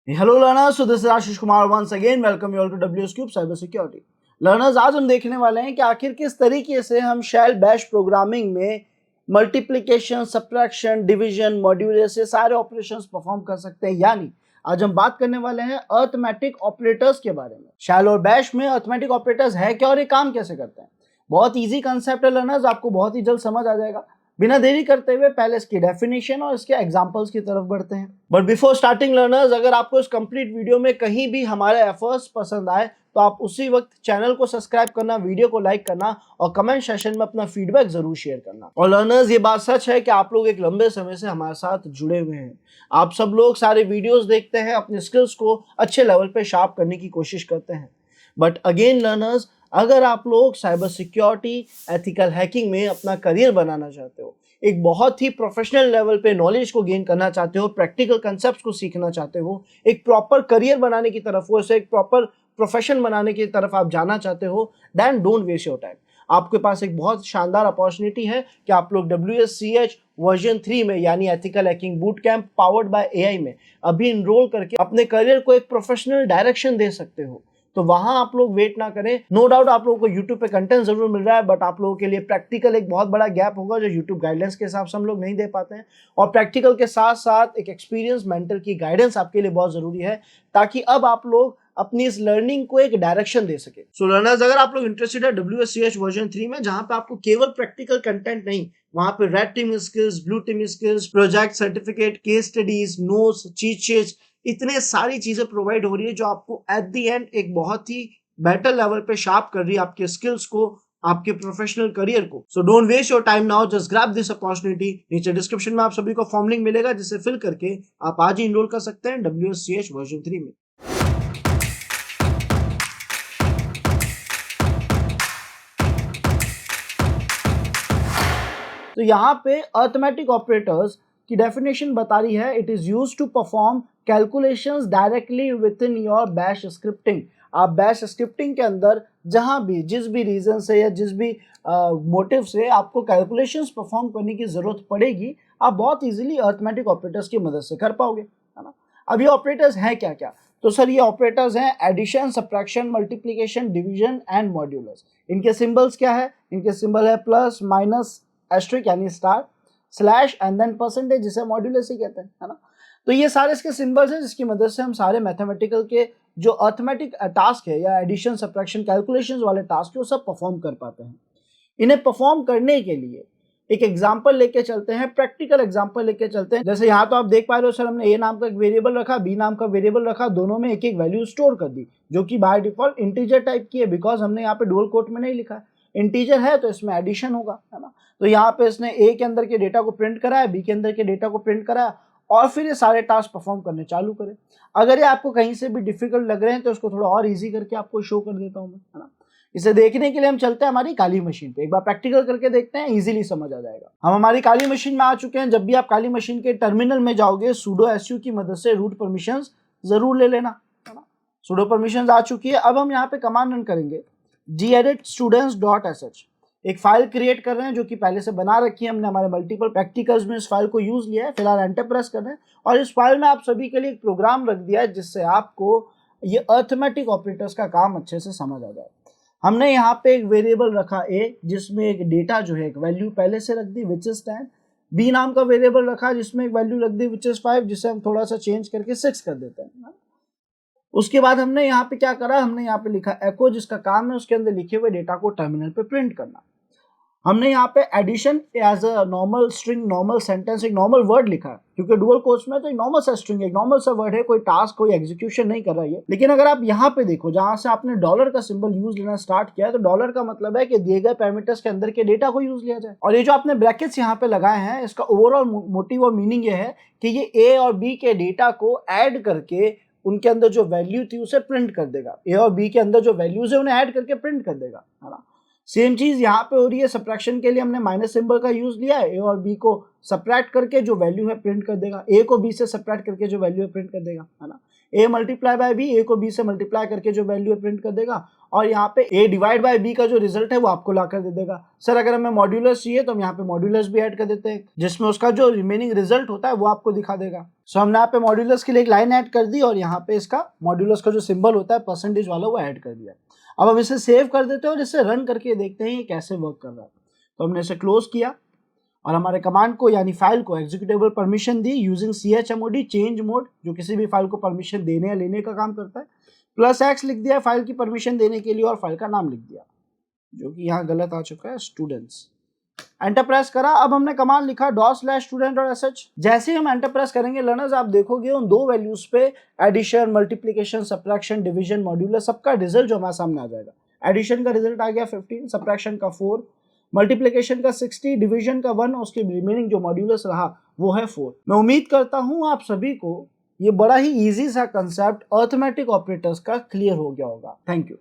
Hello learners, so this is Ashish Kumar once again. Welcome you all to WS Cube Cyber Security. Learners, आज हम देखने वाले हैं कि आखिर किस तरीके से हम शेल बैश प्रोग्रामिंग में मल्टीप्लिकेशन, सब्ट्रैक्शन, डिवीजन, मॉड्यूलर से सारे ऑपरेशंस परफॉर्म कर सकते हैं। यानी आज हम बात करने वाले हैं अरिथमेटिक ऑपरेटर्स के बारे में। शेल और बैश में अरिथमेटिक ऑपरेटर्स है क्या और ये काम कैसे करते हैं? बहुत इजी कंसेप्ट है लर्नर्स, आपको बहुत ही जल्द समझ आ जाएगा। बिना देरी करते हुए पहले इसकी डेफिनेशन और इसके एग्जांपल्स की तरफ बढ़ते हैं। बट बिफोर स्टार्टिंग लर्नर्स, अगर आपको इस कंप्लीट वीडियो में कहीं भी हमारे एफर्ट्स पसंद आए तो आप उसी वक्त चैनल को सब्सक्राइब करना, वीडियो को लाइक करना और कमेंट सेशन में अपना फीडबैक जरूर शेयर करना। और लर्नर्स, ये बात सच है कि आप लोग एक लंबे समय से हमारे साथ जुड़े हुए हैं। आप सब लोग सारे वीडियोस देखते हैं, अपने स्किल्स को अच्छे लेवल पे शार्प करने की कोशिश करते हैं। बट अगेन लर्नर्स, अगर आप लोग साइबर सिक्योरिटी, एथिकल हैकिंग में अपना करियर बनाना चाहते हो, एक बहुत ही प्रोफेशनल लेवल पे नॉलेज को गेन करना चाहते हो, प्रैक्टिकल कंसेप्ट्स को सीखना चाहते हो, एक प्रॉपर करियर बनाने की तरफ हो, इसे एक प्रॉपर प्रोफेशन बनाने की तरफ आप जाना चाहते हो, then don't waste your time. आपके पास एक बहुत शानदार अपॉर्चुनिटी है कि आप लोग WSCH वर्जन 3 में यानी ethical hacking boot camp powered by AI में अभी इनरोल करके अपने करियर को एक प्रोफेशनल डायरेक्शन दे सकते हो। तो वहां आप लोग वेट ना करें। नो डाउट आप लोगों को यूट्यूब पे कंटेंट जरूर मिल रहा है, बट आप लोगों के लिए प्रैक्टिकल एक बहुत बड़ा गैप होगा जो यूट्यूब गाइडेंस के हिसाब से हम लोग नहीं दे पाते हैं। और प्रैक्टिकल के साथ साथ एक एक्सपीरियंस मेंटर की गाइडेंस आपके लिए बहुत जरूरी है, ताकि अब आप लोग अपनी इस लर्निंग को एक डायरेक्शन दे सके। सो लर्नर्स, अगर आप लोग इंटरेस्टेड है WSCH वर्जन 3 में, जहां पे आपको केवल प्रैक्टिकल कंटेंट नहीं, वहां पे red team skills, blue team skills, project certificate, case studies, notes, cheat sheets, इतने सारी चीजें प्रोवाइड हो रही है जो आपको एट द एंड एक बहुत ही बेटर लेवल पे शार्प कर रही है आपके स्किल्स को, आपके प्रोफेशनल करियर को। So don't waste your time now, just grab this opportunity. नीचे डिस्क्रिप्शन में आप सभी को फॉर्म लिंक मिलेगा, जिसे फिल करके आप आज ही इनरोल कर सकते हैं WSCH वर्जन 3 में। तो यहाँ पे अरिथमेटिक ऑपरेटर्स की डेफिनेशन बता रही है, it is used to perform calculations directly within your bash scripting. आप बैश स्क्रिप्टिंग के अंदर जहां भी, जिस भी रीजन से या जिस भी मोटिव से आपको कैलकुलेशंस परफॉर्म करने की जरूरत पड़ेगी, आप बहुत इजीली अरिथमेटिक ऑपरेटर्स की मदद से कर पाओगे, है ना। अब ये ऑपरेटर्स हैं क्या क्या? तो सर ये ऑपरेटर्स हैं addition, subtraction, multiplication, division and modulus. इनके सिंबल्स क्या है? इनके सिंबल है प्लस, माइनस, एस्ट्रिक यानी star, slash and then percentage, जिसे मॉड्यूलस ही कहते हैं, है ना। तो ये सारे इसके सिंबल्स हैं जिसकी मदद से हम सारे मैथमेटिकल के जो अरिथमेटिक टास्क है या एडिशन, सब्ट्रैक्शन, कैलकुलेशंस वाले टास्क है वो सब परफॉर्म कर पाते हैं। इन्हें परफॉर्म करने के लिए एक एग्जांपल लेके चलते हैं, प्रैक्टिकल एग्जांपल लेके चलते हैं। जैसे यहाँ तो आप देख पा रहे हो सर, हमने ए नाम का एक वेरिएबल रखा, बी नाम का वेरिएबल रखा, दोनों में एक एक वैल्यू स्टोर कर दी, जो कि बाय डिफॉल्ट इंटीजर टाइप की है, बिकॉज हमने यहाँ पे डुअल कोट में नहीं लिखा है। इंटीजर है तो इसमें एडिशन होगा, है ना। तो यहाँ पे इसने ए के अंदर के डेटा को प्रिंट कराया, बी के अंदर के डेटा को प्रिंट कराया और फिर ये सारे टास्क परफॉर्म करने चालू करे। अगर ये आपको कहीं से भी डिफिकल्ट लग रहे हैं तो इसको थोड़ा और इजी करके आपको शो कर देता हूँ मैं, है ना। इसे देखने के लिए हम चलते हैं हमारी काली मशीन पे, एक बार प्रैक्टिकल करके देखते हैं, इजीली समझ आ जाएगा। हम हमारी काली मशीन में आ चुके हैं। जब भी आप काली मशीन के टर्मिनल में जाओगे, sudo su की मदद से रूट परमिशंस जरूर ले लेना, है ना। sudo परमिशंस आ चुकी है। अब हम यहाँ पे कमांड रन करेंगे, gedit students.sh। एक फाइल क्रिएट कर रहे हैं जो कि पहले से बना रखी है हमने, हमारे मल्टीपल प्रैक्टिकल्स में इस फाइल को यूज लिया है। फिलहाल एंटर प्रेस कर रहे हैं और इस फाइल में आप सभी के लिए एक प्रोग्राम रख दिया है जिससे आपको ये अरिथमेटिक ऑपरेटर्स का काम अच्छे से समझ आ जाए। हमने यहाँ पे एक वेरिएबल रखा ए, जिसमें एक डेटा जो है एक वैल्यू पहले से रख दी विच इज 10। बी नाम का वेरिएबल रखा जिसमें एक वैल्यू रख दी विच इज 5, जिसे हम थोड़ा सा चेंज करके 6 कर देते हैं। उसके बाद हमने यहाँ पे क्या करा, हमने यहाँ पे लिखा एको, जिसका काम है उसके अंदर लिखे हुए डेटा को टर्मिनल पे प्रिंट करना। हमने यहाँ पे addition as a normal string, normal sentence, एक नॉर्मल वर्ड लिखा है, क्योंकि डुअल कोट्स में तो एक नॉर्मल सा स्ट्रिंग, एक नॉर्मल सा वर्ड है, कोई टास्क, कोई एग्जीक्यूशन नहीं कर रहा है। लेकिन अगर आप यहाँ पे देखो, जहां से आपने डॉलर का सिंबल यूज लेना स्टार्ट किया है, तो डॉलर का मतलब है कि दिए गए पैरामीटर्स के अंदर के डेटा को यूज लिया जाए। और ये जो आपने ब्रैकेट्स यहाँ पे लगाए हैं, इसका ओवरऑल मोटिव और मीनिंग ये है कि ये ए और बी के डेटा को ऐड करके उनके अंदर जो वैल्यू थी उसे प्रिंट कर देगा। ए और बी के अंदर जो वैल्यूज है उन्हें ऐड करके प्रिंट कर देगा, है ना। सेम चीज यहाँ पे हो रही है, सब्ट्रैक्शन के लिए हमने माइनस सिंबल का यूज लिया है, ए और बी को सब्ट्रैक्ट करके जो वैल्यू है प्रिंट कर देगा, ए को बी से सब्ट्रैक्ट करके जो वैल्यू है प्रिंट कर देगा, है ना। ए मल्टीप्लाई बाय बी, ए को बी से मल्टीप्लाई करके जो वैल्यू है प्रिंट कर देगा, और यहाँ पे ए डिवाइड बाय बी का जो रिजल्ट है वो आपको ला कर दे देगा। सर अगर हमें मॉड्यूलस चाहिए तो हम यहाँ पे मॉड्यूलस भी ऐड कर देते हैं, जिसमें उसका जो रिमेनिंग रिजल्ट होता है वो आपको दिखा देगा। सो हमने यहाँ पे मॉड्यूलस के लिए एक लाइन ऐड कर दी और यहाँ पे इसका मॉड्यूलस का जो सिंबल होता है परसेंटेज वाला वो ऐड कर दिया। अब हम इसे सेव कर देते हैं और इसे रन करके देखते हैं ये कैसे वर्क कर रहा है। तो हमने इसे क्लोज किया और हमारे कमांड को यानी फाइल को एग्जीक्यूटेबल परमिशन दी यूजिंग chmod चेंज मोड, जो किसी भी फाइल को परमिशन देने या लेने का काम करता है। +x लिख दिया फाइल की परमिशन देने के लिए और फाइल का नाम लिख दिया, जो कि यहाँ गलत आ चुका है, स्टूडेंट्स। एंटर प्रेस करा। अब हमने कमांड लिखा $student और sh। जैसे ही हम एंटर प्रेस करेंगे लर्नर्स, आप देखोगे उन दो वैल्यूज पे addition, multiplication, subtraction, division, modulus सबका रिजल्ट जो हमारे सामने आ जाएगा। एडिशन का रिजल्ट आ गया 15, सब्ट्रैक्शन का 4, मल्टीप्लिकेशन का 60, डिवीजन का 1, उसके रिमेनिंग जो मॉड्यूलस रहा वो है 4। मैं उम्मीद करता हूँ आप सभी को ये बड़ा ही ईजी सा कंसेप्ट अर्थमेटिक ऑपरेटर्स का क्लियर हो गया होगा। Thank you.